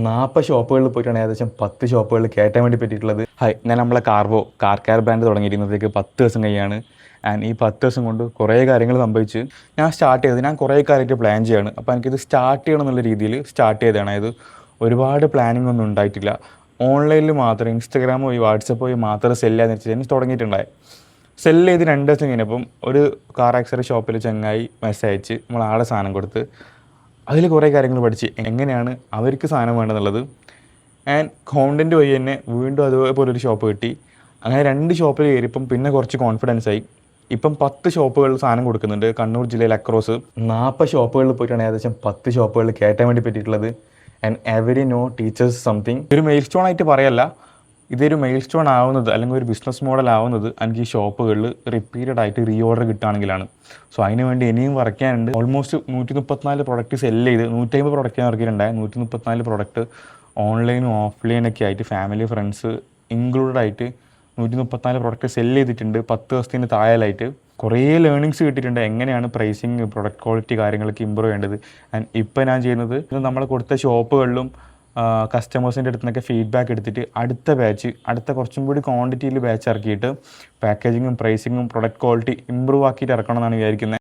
40 ഷോപ്പുകളിൽ പോയിട്ടാണ് ഏകദേശം 10 ഷോപ്പുകളിൽ കയറ്റാൻ വേണ്ടി പറ്റിയിട്ടുള്ളത്. ഞാൻ നമ്മളെ കാർ കെയർ ബ്രാൻഡ് തുടങ്ങിയിരുന്നതേക്ക് 10 ദിവസം കഴിയാണ്. ആൻഡ് ഈ 10 ദിവസം കൊണ്ട് കുറേ കാര്യങ്ങൾ സംഭവിച്ച് ഞാൻ കുറേ കാര്യമായിട്ട് പ്ലാൻ ചെയ്യുകയാണ്. അപ്പോൾ എനിക്കിത് സ്റ്റാർട്ട് ചെയ്യണം എന്നുള്ള രീതിയിൽ സ്റ്റാർട്ട് ചെയ്തതാണ്. അതായത് ഒരുപാട് പ്ലാനിങ് ഒന്നും ഉണ്ടായിട്ടില്ല. ഓൺലൈനിൽ മാത്രം ഇൻസ്റ്റാഗ്രാം വഴി വാട്സപ്പ് വഴി മാത്രം സെല്ല് ചെയ്യാന്ന് വെച്ചിട്ട് എനിക്ക് തുടങ്ങിയിട്ടുണ്ടായി. സെല്ല് ചെയ്ത് 2 ദിവസം കഴിഞ്ഞപ്പം ഒരു കാർ ആക്സറി ഷോപ്പിൽ ചങ്ങായി മെസ്സേജ് അയച്ച് നമ്മൾ ആടെ സാധനം കൊടുത്ത് അതിൽ കുറേ കാര്യങ്ങൾ പഠിച്ച് എങ്ങനെയാണ് അവർക്ക് സാധനം വേണ്ടതെന്നുള്ളത്. ആൻഡ് കോണ്ടൻറ്റ് വഴി തന്നെ വീണ്ടും അതുപോലെ ഒരു ഷോപ്പ് കിട്ടി. അങ്ങനെ 2 ഷോപ്പിൽ കയറിയപ്പം പിന്നെ കുറച്ച് കോൺഫിഡൻസ് ആയി. ഇപ്പം 10 ഷോപ്പുകളിൽ സാധനം കൊടുക്കുന്നുണ്ട്. കണ്ണൂർ ജില്ലയിൽ അക്രോസ് 40 ഷോപ്പുകളിൽ പോയിട്ടാണ് ഏകദേശം 10 ഷോപ്പുകളിൽ കയറ്റാൻ വേണ്ടി പറ്റിയിട്ടുള്ളത്. And every no teachers something. ഒരു മെയിൽ സ്റ്റോൺ ആയിട്ട് പറയല്ല, ഇതൊരു മെയിൽ സ്റ്റോൺ ആവുന്നത് അല്ലെങ്കിൽ ഒരു ബിസിനസ് മോഡൽ ആവുന്നത് എനിക്ക് ഈ ഷോപ്പുകളിൽ റിപ്പീറ്റഡ് ആയിട്ട് റീ ഓർഡർ കിട്ടുകയാണെങ്കിലാണ്. സോ അതിന് വേണ്ടി ഇനിയും വർക്ക് ചെയ്യാനുണ്ട്. ഓൾമോസ്റ്റ് 134 പ്രൊഡക്റ്റ് സെല്ല് ചെയ്ത് 150 പ്രൊഡക്റ്റ് ഞാൻ ഇറക്കിയിട്ടുണ്ടായി. 134 പ്രൊഡക്റ്റ് ഓൺലൈനും ഓഫ്ലൈനൊക്കെ ആയിട്ട് ഫാമിലി ഫ്രണ്ട്സ് ഇൻക്ലൂഡഡ് ആയിട്ട് 134 പ്രൊഡക്റ്റ് സെല്ല് ചെയ്തിട്ടുണ്ട്. 10 ദിവസത്തിന് താഴെയായിട്ട് കുറേ ലേണിങ്സ് കിട്ടിയിട്ടുണ്ട്. എങ്ങനെയാണ് പ്രൈസിങ്, പ്രൊഡക്റ്റ് ക്വാളിറ്റി കാര്യങ്ങളൊക്കെ ഇമ്പ്രൂവ് ചെയ്യേണ്ടത്. ആൻഡ് ഇപ്പോൾ ഞാൻ ചെയ്യുന്നത് നമ്മൾ കൊടുത്ത ഷോപ്പുകളിലും കസ്റ്റമേഴ്സിൻ്റെ അടുത്ത് നിന്നൊക്കെ ഫീഡ്ബാക്ക് എടുത്തിട്ട് അടുത്ത കുറച്ചും കൂടി ക്വാണ്ടിറ്റിയിൽ ബാച്ച് ഇറക്കിയിട്ട് പാക്കേജിങ്ങും പ്രൈസിങ്ങും പ്രൊഡക്റ്റ് ക്വാളിറ്റി ഇമ്പ്രൂവ് ആക്കിയിട്ട് ഇറക്കണം എന്നാണ് വിചാരിക്കുന്നത്.